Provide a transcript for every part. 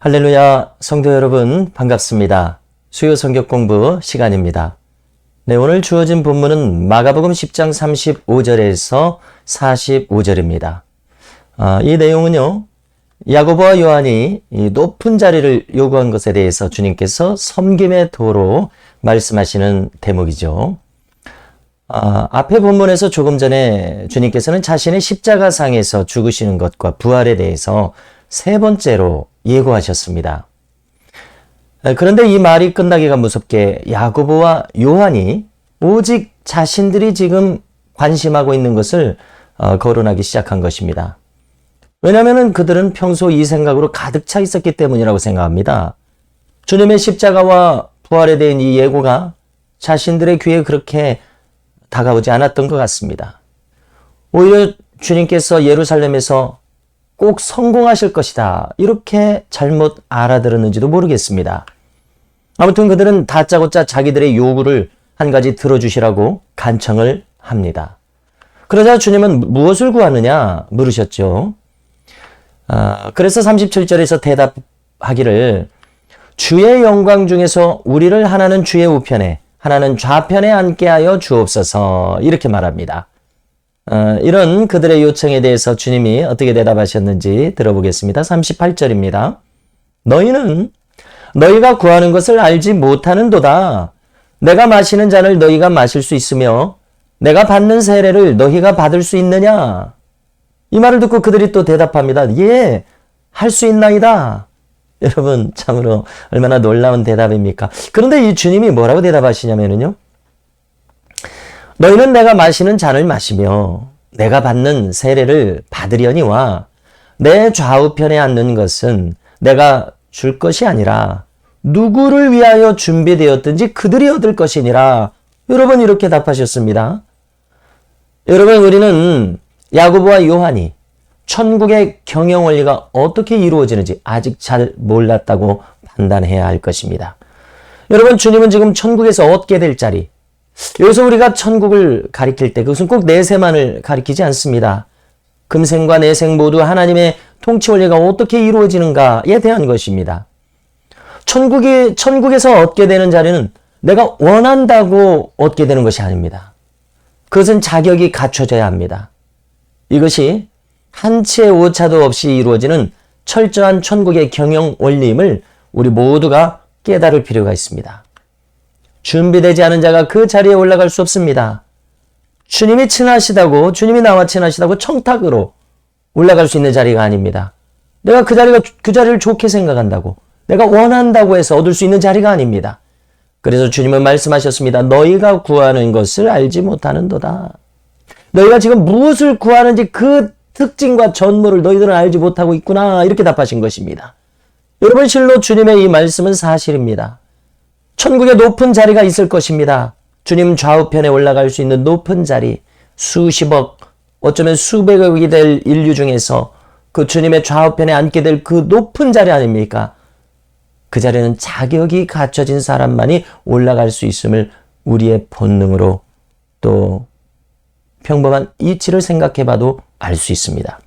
할렐루야, 성도 여러분 반갑습니다. 수요 성경 공부 시간입니다. 네, 오늘 주어진 본문은 마가복음 10장 35절에서 45절입니다. 이 내용은요, 야고보와 요한이 이 높은 자리를 요구한 것에 대해서 주님께서 섬김의 도로 말씀하시는 대목이죠. 앞에 본문에서 조금 전에 주님께서는 자신의 십자가상에서 죽으시는 것과 부활에 대해서 세 번째로 예고하셨습니다. 그런데 이 말이 끝나기가 무섭게 야고보와 요한이 오직 자신들이 지금 관심하고 있는 것을 거론하기 시작한 것입니다. 왜냐하면 그들은 평소 이 생각으로 가득 차 있었기 때문이라고 생각합니다. 주님의 십자가와 부활에 대한 이 예고가 자신들의 귀에 그렇게 다가오지 않았던 것 같습니다. 오히려 주님께서 예루살렘에서 꼭 성공하실 것이다, 이렇게 잘못 알아들었는지도 모르겠습니다. 아무튼 그들은 다짜고짜 자기들의 요구를 한 가지 들어주시라고 간청을 합니다. 그러자 주님은 무엇을 구하느냐 물으셨죠. 그래서 37절에서 대답하기를 주의 영광 중에서 우리를 하나는 주의 우편에 하나는 좌편에 앉게 하여 주옵소서, 이렇게 말합니다. 이런 그들의 요청에 대해서 주님이 어떻게 대답하셨는지 들어보겠습니다. 38절입니다. 너희는 너희가 구하는 것을 알지 못하는도다. 내가 마시는 잔을 너희가 마실 수 있으며 내가 받는 세례를 너희가 받을 수 있느냐? 이 말을 듣고 그들이 또 대답합니다. 예, 할 수 있나이다. 여러분, 참으로 얼마나 놀라운 대답입니까? 그런데 이 주님이 뭐라고 대답하시냐면요, 너희는 내가 마시는 잔을 마시며 내가 받는 세례를 받으려니와 내 좌우편에 앉는 것은 내가 줄 것이 아니라 누구를 위하여 준비되었든지 그들이 얻을 것이니라. 여러분, 이렇게 답하셨습니다. 여러분, 우리는 야고보와 요한이 천국의 경영 원리가 어떻게 이루어지는지 아직 잘 몰랐다고 판단해야 할 것입니다. 여러분, 주님은 지금 천국에서 얻게 될 자리, 여기서 우리가 천국을 가리킬 때 그것은 꼭 내세만을 가리키지 않습니다. 금생과 내생 모두 하나님의 통치 원리가 어떻게 이루어지는가에 대한 것입니다. 천국에서 얻게 되는 자리는 내가 원한다고 얻게 되는 것이 아닙니다. 그것은 자격이 갖춰져야 합니다. 이것이 한치의 오차도 없이 이루어지는 철저한 천국의 경영 원리임을 우리 모두가 깨달을 필요가 있습니다. 준비되지 않은 자가 그 자리에 올라갈 수 없습니다. 주님이 친하시다고, 주님이 나와 친하시다고 청탁으로 올라갈 수 있는 자리가 아닙니다. 내가 그 자리를 좋게 생각한다고, 내가 원한다고 해서 얻을 수 있는 자리가 아닙니다. 그래서 주님은 말씀하셨습니다. 너희가 구하는 것을 알지 못하는도다. 너희가 지금 무엇을 구하는지 그 특징과 전모를 너희들은 알지 못하고 있구나, 이렇게 답하신 것입니다. 여러분, 실로 주님의 이 말씀은 사실입니다. 천국에 높은 자리가 있을 것입니다. 주님 좌우편에 올라갈 수 있는 높은 자리, 수십억, 어쩌면 수백억이 될 인류 중에서 그 주님의 좌우편에 앉게 될 그 높은 자리 아닙니까? 그 자리는 자격이 갖춰진 사람만이 올라갈 수 있음을 우리의 본능으로, 또 평범한 이치를 생각해봐도 알 수 있습니다.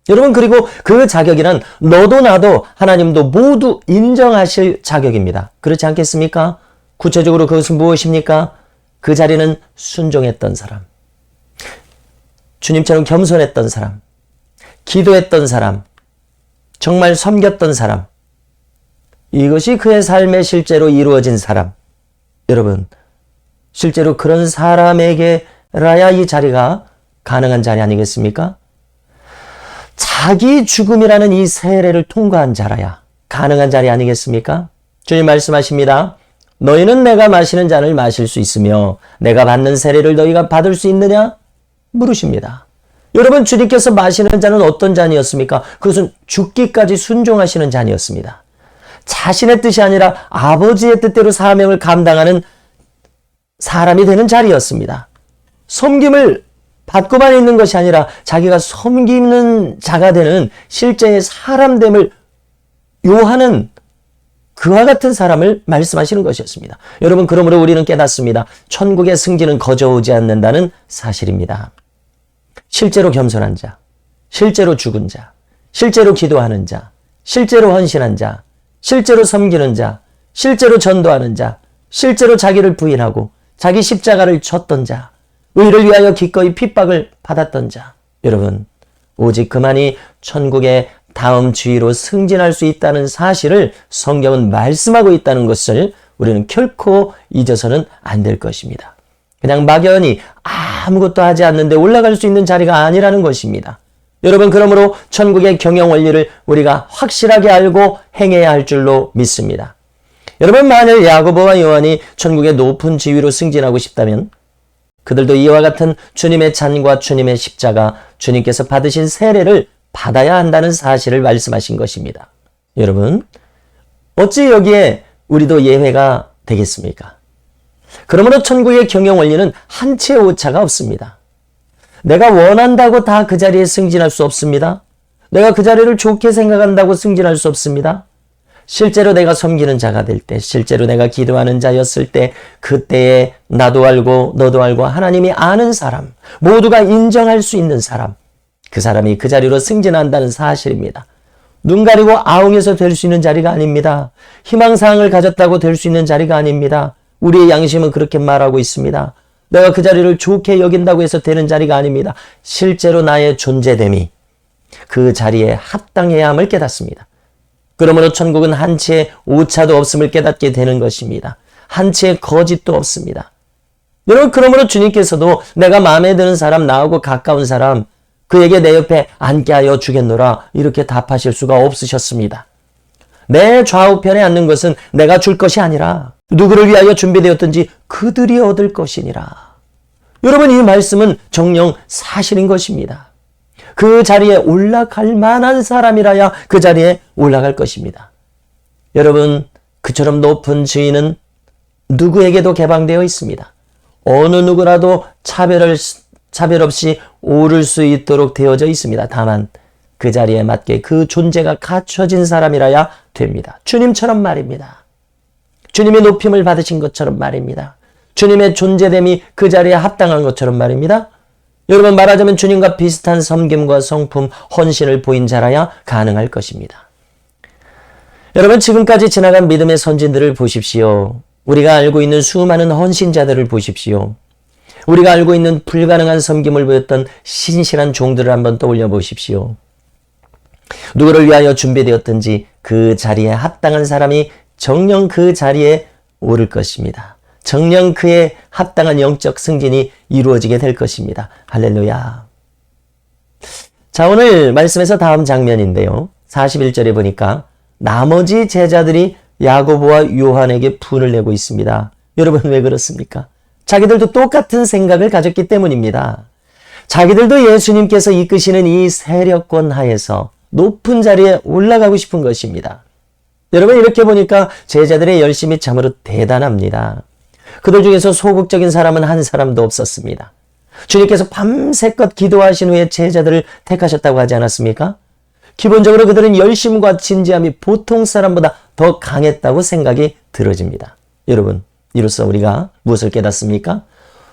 여러분, 그리고 그 자격이란 너도 나도 하나님도 모두 인정하실 자격입니다. 그렇지 않겠습니까? 구체적으로 그것은 무엇입니까? 그 자리는 순종했던 사람, 주님처럼 겸손했던 사람, 기도했던 사람, 정말 섬겼던 사람, 이것이 그의 삶에 실제로 이루어진 사람. 여러분, 실제로 그런 사람에게라야 이 자리가 가능한 자리 아니겠습니까? 자기 죽음이라는 이 세례를 통과한 자라야 가능한 자리 아니겠습니까? 주님 말씀하십니다. 너희는 내가 마시는 잔을 마실 수 있으며 내가 받는 세례를 너희가 받을 수 있느냐? 물으십니다. 여러분, 주님께서 마시는 잔은 어떤 잔이었습니까? 그것은 죽기까지 순종하시는 잔이었습니다. 자신의 뜻이 아니라 아버지의 뜻대로 사명을 감당하는 사람이 되는 자리였습니다. 섬김을 받고만 있는 것이 아니라 자기가 섬기는 자가 되는 실제의 사람됨을 요하는 그와 같은 사람을 말씀하시는 것이었습니다. 여러분, 그러므로 우리는 깨닫습니다. 천국의 승진은 거저오지 않는다는 사실입니다. 실제로 겸손한 자, 실제로 죽은 자, 실제로 기도하는 자, 실제로 헌신한 자, 실제로 섬기는 자, 실제로 전도하는 자, 실제로 자기를 부인하고 자기 십자가를 졌던 자, 의를 위하여 기꺼이 핍박을 받았던 자. 여러분, 오직 그만이 천국의 다음 지위로 승진할 수 있다는 사실을 성경은 말씀하고 있다는 것을 우리는 결코 잊어서는 안 될 것입니다. 그냥 막연히 아무것도 하지 않는데 올라갈 수 있는 자리가 아니라는 것입니다. 여러분, 그러므로 천국의 경영 원리를 우리가 확실하게 알고 행해야 할 줄로 믿습니다. 여러분, 만일 야고보와 요한이 천국의 높은 지위로 승진하고 싶다면 그들도 이와 같은 주님의 잔과 주님의 십자가, 주님께서 받으신 세례를 받아야 한다는 사실을 말씀하신 것입니다. 여러분, 어찌 여기에 우리도 예외가 되겠습니까? 그러므로 천국의 경영 원리는 한 치의 오차가 없습니다. 내가 원한다고 다 그 자리에 승진할 수 없습니다. 내가 그 자리를 좋게 생각한다고 승진할 수 없습니다. 실제로 내가 섬기는 자가 될 때, 실제로 내가 기도하는 자였을 때, 그때에 나도 알고 너도 알고 하나님이 아는 사람, 모두가 인정할 수 있는 사람, 그 사람이 그 자리로 승진한다는 사실입니다. 눈 가리고 아웅해서 될 수 있는 자리가 아닙니다. 희망사항을 가졌다고 될 수 있는 자리가 아닙니다. 우리의 양심은 그렇게 말하고 있습니다. 내가 그 자리를 좋게 여긴다고 해서 되는 자리가 아닙니다. 실제로 나의 존재됨이 그 자리에 합당해야 함을 깨닫습니다. 그러므로 천국은 한 치의 오차도 없음을 깨닫게 되는 것입니다. 한 치의 거짓도 없습니다. 여러분, 그러므로 주님께서도 내가 마음에 드는 사람, 나하고 가까운 사람, 그에게 내 옆에 앉게 하여 주겠노라, 이렇게 답하실 수가 없으셨습니다. 내 좌우편에 앉는 것은 내가 줄 것이 아니라 누구를 위하여 준비되었든지 그들이 얻을 것이니라. 여러분, 이 말씀은 정녕 사실인 것입니다. 그 자리에 올라갈 만한 사람이라야 그 자리에 올라갈 것입니다. 여러분, 그처럼 높은 지위는 누구에게도 개방되어 있습니다. 어느 누구라도 차별 없이 오를 수 있도록 되어져 있습니다. 다만 그 자리에 맞게 그 존재가 갖춰진 사람이라야 됩니다. 주님처럼 말입니다. 주님의 높임을 받으신 것처럼 말입니다. 주님의 존재됨이 그 자리에 합당한 것처럼 말입니다. 여러분, 말하자면 주님과 비슷한 섬김과 성품, 헌신을 보인 자라야 가능할 것입니다. 여러분, 지금까지 지나간 믿음의 선진들을 보십시오. 우리가 알고 있는 수많은 헌신자들을 보십시오. 우리가 알고 있는 불가능한 섬김을 보였던 신실한 종들을 한번 떠올려 보십시오. 누구를 위하여 준비되었든지 그 자리에 합당한 사람이 정녕 그 자리에 오를 것입니다. 정녕 그에 합당한 영적 승진이 이루어지게 될 것입니다. 할렐루야. 자, 오늘 말씀에서 다음 장면인데요. 41절에 보니까 나머지 제자들이 야고보와 요한에게 분을 내고 있습니다. 여러분, 왜 그렇습니까? 자기들도 똑같은 생각을 가졌기 때문입니다. 자기들도 예수님께서 이끄시는 이 세력권 하에서 높은 자리에 올라가고 싶은 것입니다. 여러분, 이렇게 보니까 제자들의 열심이 참으로 대단합니다. 그들 중에서 소극적인 사람은 한 사람도 없었습니다. 주님께서 밤새껏 기도하신 후에 제자들을 택하셨다고 하지 않았습니까? 기본적으로 그들은 열심과 진지함이 보통 사람보다 더 강했다고 생각이 들어집니다. 여러분, 이로써 우리가 무엇을 깨닫습니까?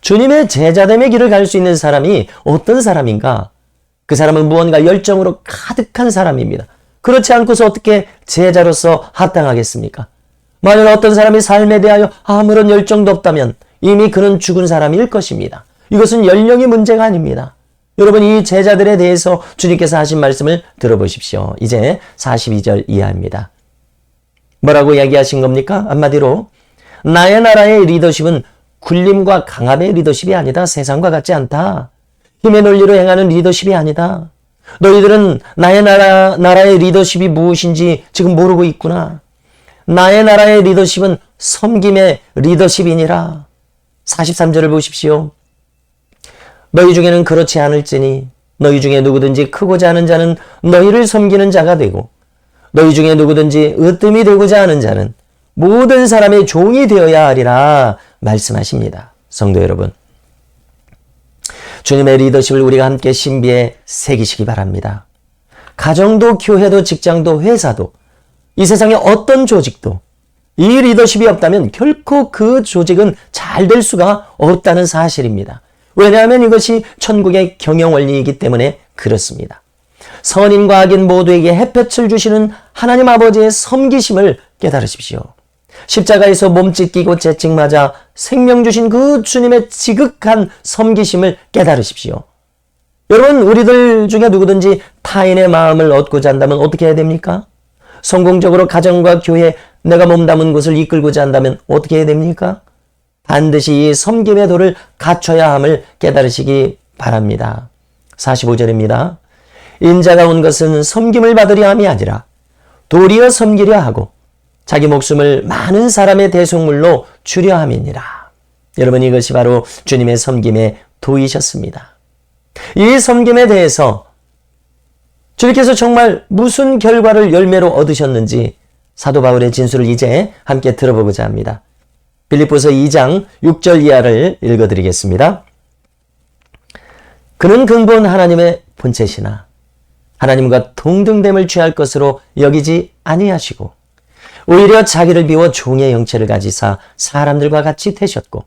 주님의 제자됨의 길을 갈 수 있는 사람이 어떤 사람인가? 그 사람은 무언가 열정으로 가득한 사람입니다. 그렇지 않고서 어떻게 제자로서 합당하겠습니까? 만약 어떤 사람이 삶에 대하여 아무런 열정도 없다면 이미 그는 죽은 사람일 것입니다. 이것은 연령의 문제가 아닙니다. 여러분, 이 제자들에 대해서 주님께서 하신 말씀을 들어보십시오. 이제 42절 이하입니다. 뭐라고 이야기하신 겁니까? 한마디로 나의 나라의 리더십은 굴림과 강압의 리더십이 아니다. 세상과 같지 않다. 힘의 논리로 행하는 리더십이 아니다. 너희들은 나의 나라의 리더십이 무엇인지 지금 모르고 있구나. 나의 나라의 리더십은 섬김의 리더십이니라. 43절을 보십시오. 너희 중에는 그렇지 않을지니 너희 중에 누구든지 크고자 하는 자는 너희를 섬기는 자가 되고 너희 중에 누구든지 으뜸이 되고자 하는 자는 모든 사람의 종이 되어야 하리라 말씀하십니다. 성도 여러분, 주님의 리더십을 우리가 함께 신비에 새기시기 바랍니다. 가정도 교회도 직장도 회사도 이 세상의 어떤 조직도 이 리더십이 없다면 결코 그 조직은 잘 될 수가 없다는 사실입니다. 왜냐하면 이것이 천국의 경영 원리이기 때문에 그렇습니다. 선인과 악인 모두에게 햇볕을 주시는 하나님 아버지의 섬기심을 깨달으십시오. 십자가에서 몸짓 끼고 채찍 맞아 생명 주신 그 주님의 지극한 섬기심을 깨달으십시오. 여러분, 우리들 중에 누구든지 타인의 마음을 얻고자 한다면 어떻게 해야 됩니까? 성공적으로 가정과 교회, 내가 몸담은 곳을 이끌고자 한다면 어떻게 해야 됩니까? 반드시 이 섬김의 도를 갖춰야 함을 깨달으시기 바랍니다. 45절입니다. 인자가 온 것은 섬김을 받으려 함이 아니라 도리어 섬기려 하고 자기 목숨을 많은 사람의 대속물로 주려 함이니라. 여러분, 이것이 바로 주님의 섬김의 도이셨습니다. 이 섬김에 대해서 주님께서 정말 무슨 결과를 열매로 얻으셨는지 사도 바울의 진술을 이제 함께 들어보고자 합니다. 빌립보서 2장 6절 이하를 읽어드리겠습니다. 그는 근본 하나님의 본체시나 하나님과 동등됨을 취할 것으로 여기지 아니하시고 오히려 자기를 비워 종의 형체를 가지사 사람들과 같이 되셨고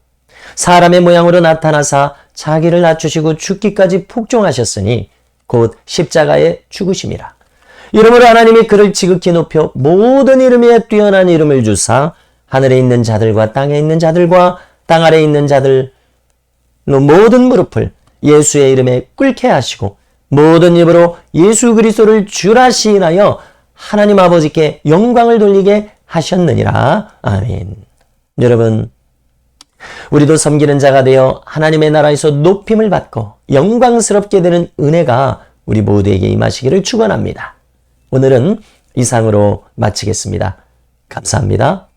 사람의 모양으로 나타나사 자기를 낮추시고 죽기까지 복종하셨으니 곧 십자가에 죽으심이라. 이러므로 하나님이 그를 지극히 높여 모든 이름 위에 뛰어난 이름을 주사 하늘에 있는 자들과 땅에 있는 자들과 땅 아래에 있는 자들 모든 무릎을 예수의 이름에 꿇게 하시고 모든 입으로 예수 그리스도를 주라 시인하여 하나님 아버지께 영광을 돌리게 하셨느니라. 아멘. 여러분, 우리도 섬기는 자가 되어 하나님의 나라에서 높임을 받고 영광스럽게 되는 은혜가 우리 모두에게 임하시기를 축원합니다. 오늘은 이상으로 마치겠습니다. 감사합니다.